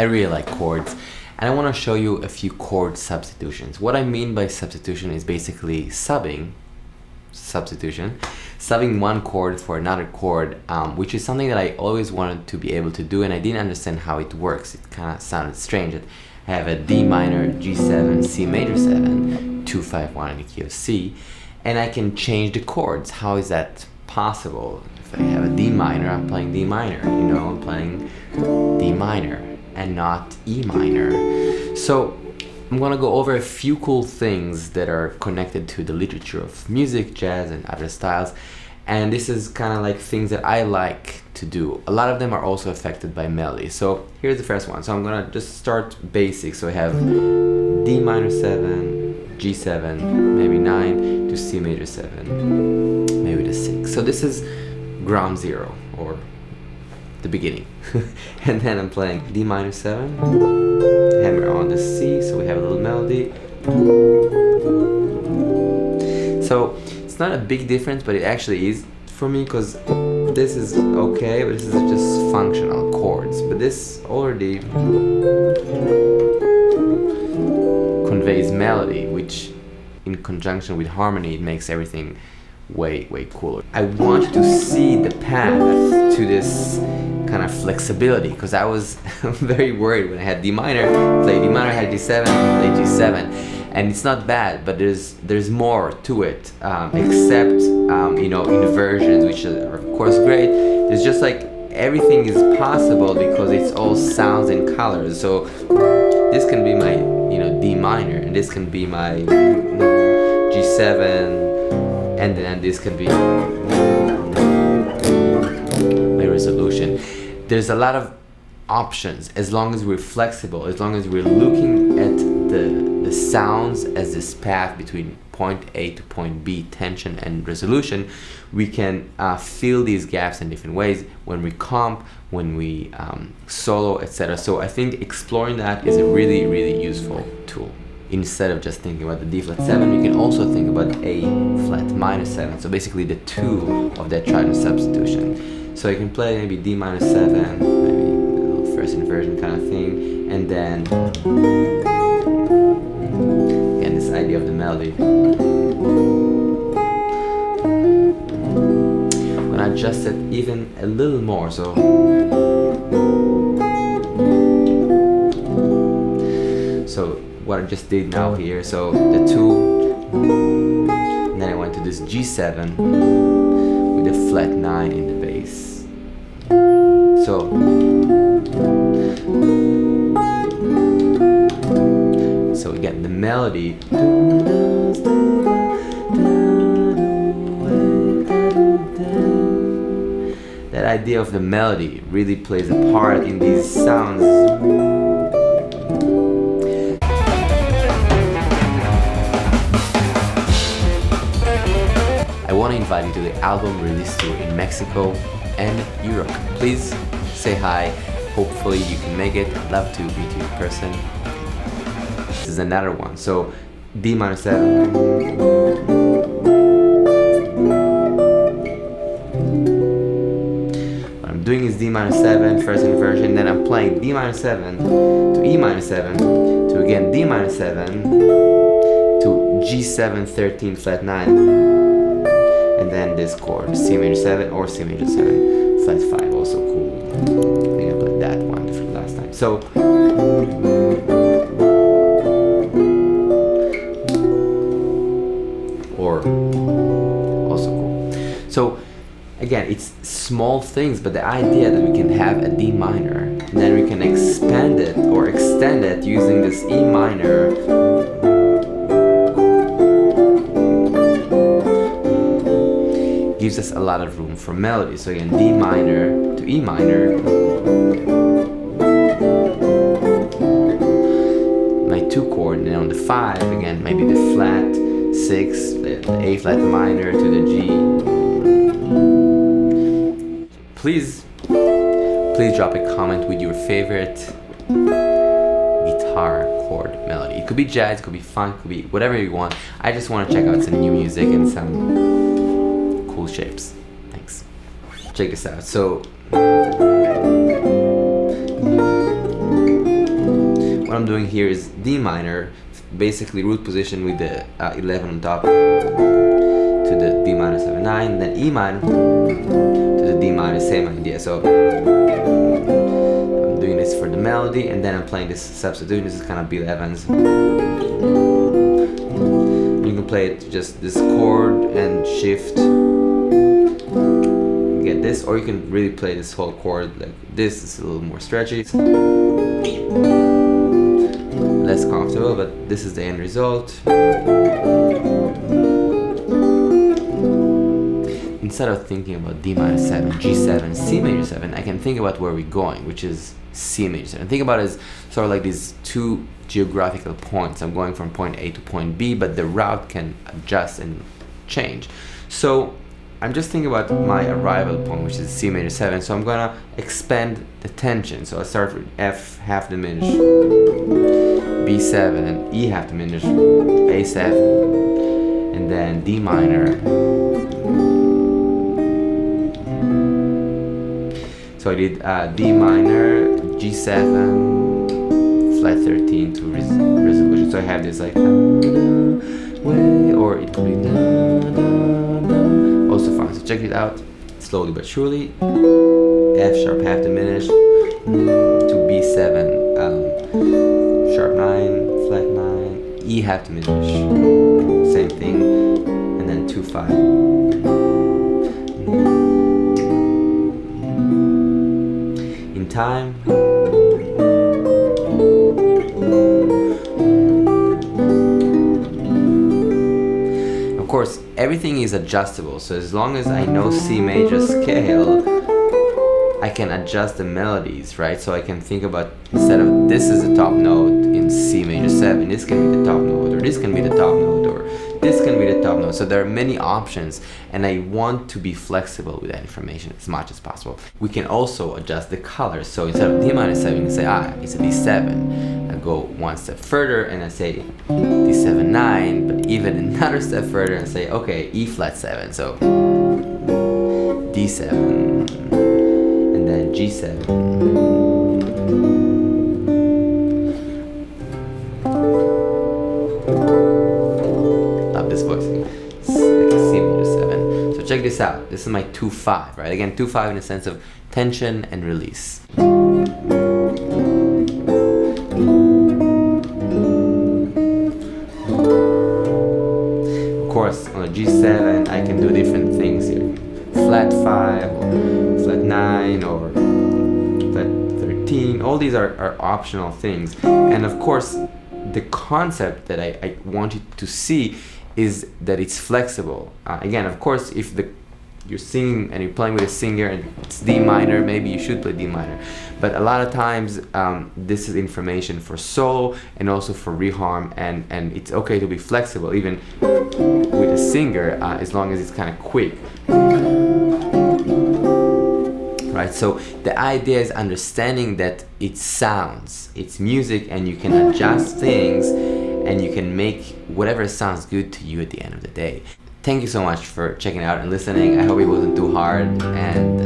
I really like chords, and I want to show you a few chord substitutions. What I mean by substitution is basically subbing one chord for another chord, which is something that I always wanted to be able to do, and I didn't understand how it works. It kind of sounded strange. I have a D minor, G7, C major 7, 2, 5, 1 in the key of C, and I can change the chords. How is that possible? If I have a D minor, I'm playing D minor, you know, I'm playing D minor and not E minor. So I'm gonna go over a few cool things that are connected to the literature of music, jazz, and other styles. And this is kind of like things that I like to do. A lot of them are also affected by melody. So here's the first one. So I'm gonna just start basic. So I have D minor 7, G7, maybe 9 to C major 7, maybe the 6. So this is ground zero, or the beginning. And then I'm playing D minor 7, hammer on the C, so we have a little melody. So it's not a big difference, but it actually is for me, because this is okay, but this is just functional chords. But this already conveys melody, which in conjunction with harmony, it makes everything way cooler. I want you to see the path to this kind of flexibility, because I was very worried when I had D minor, play D minor, had G7, play G7, and it's not bad, but there's more to it, except you know, inversions, which are of course great. It's just like everything is possible because it's all sounds and colors. So this can be my, you know, D minor, and this can be my G7, and then this can be my resolution. There's a lot of options as long as we're flexible, as long as we're looking at the sounds as this path between point A to point B, tension and resolution. We can fill these gaps in different ways when we comp, when we solo, etc. So I think exploring that is a really useful tool. Instead of just thinking about the D flat 7, you can also think about A flat minor 7. So basically the 2 of that trident substitution. So you can play maybe D minor 7, maybe a little first inversion kind of thing, and then again this idea of the melody. When I adjust it even a little more, so what I just did now here, so the 2, and then I went to this G7 with a flat 9 in the bass. So again, the melody, that idea of the melody really plays a part in these sounds. I want to invite you to the album release tour in Mexico and Europe. Please say hi. Hopefully you can make it. I'd love to meet you in person. This is another one. So D minor 7. What I'm doing is D minor 7, first inversion, then I'm playing D minor 7 to E minor 7 to again D minor 7 to G7 13 flat 9. And then this chord, C major 7 or C major 7, flat 5, also cool. I think I played that one different last time. So, or also cool. So, again, it's small things, but the idea that we can have a D minor, and then we can expand it or extend it using this E minor. Gives us a lot of room for melody. So again, D minor to E minor, my 2 chord, and then on the 5 again, maybe the flat 6, the A flat minor to the G. Please drop a comment with your favorite guitar chord melody. It could be jazz, it could be funk, it could be whatever you want. I just want to check out some new music and some cool shapes. Thanks. Check this out. So what I'm doing here is D minor, basically root position with the 11 on top to the D minor 7 9, then E minor to the D minor, same idea. So I'm doing this for the melody, and then I'm playing this substitution. This is kind of B11s. You can play it just this chord and shift, get this, or you can really play this whole chord like this. It's a little more stretchy, less comfortable, but this is the end result. Instead of thinking about D minor 7, G7, C major 7, I can think about where we're going, which is C major 7. Think about it as sort of like these two geographical points. I'm going from point A to point B, but the route can adjust and change. So I'm just thinking about my arrival point, which is C major 7. So I'm gonna expand the tension. So I start with F half diminished, B7, E half diminished, A7, and then D minor. So I did D minor, G7, flat 13 to resolution. So I have this like way, or it could be also fine. So check it out, slowly but surely. F sharp half diminished to B7, sharp 9, flat 9, E half diminished, same thing, and then 2 5. In time. Of course, everything is adjustable, so as long as I know C major scale, I can adjust the melodies, right? So I can think about, instead of this is the top note in C major 7, this can be the top note, or this can be the top note, or this can be the top note. So there are many options, and I want to be flexible with that information as much as possible. We can also adjust the colors. So instead of D minor 7, you can say, it's a D7. I go one step further and I say D7 9, but even another step further and say, okay, E flat 7. So D7, and then G7. This voice, it's like a C major 7. So check this out. This is my 2 5, right? Again, 2 5 in the sense of tension and release. Of course, on a G7, I can do different things here. Flat 5, or flat 9, or flat 13. All these are optional things. And of course, the concept that I want you to see is that it's flexible. Again, of course, if you're singing and you're playing with a singer and it's D minor, maybe you should play D minor. But a lot of times, this is information for solo and also for reharm, and it's okay to be flexible even with a singer, as long as it's kind of quick. Right? So the idea is understanding that it's sounds, it's music, and you can adjust things, and you can make whatever sounds good to you at the end of the day. Thank you so much for checking out and listening. I hope it wasn't too hard, and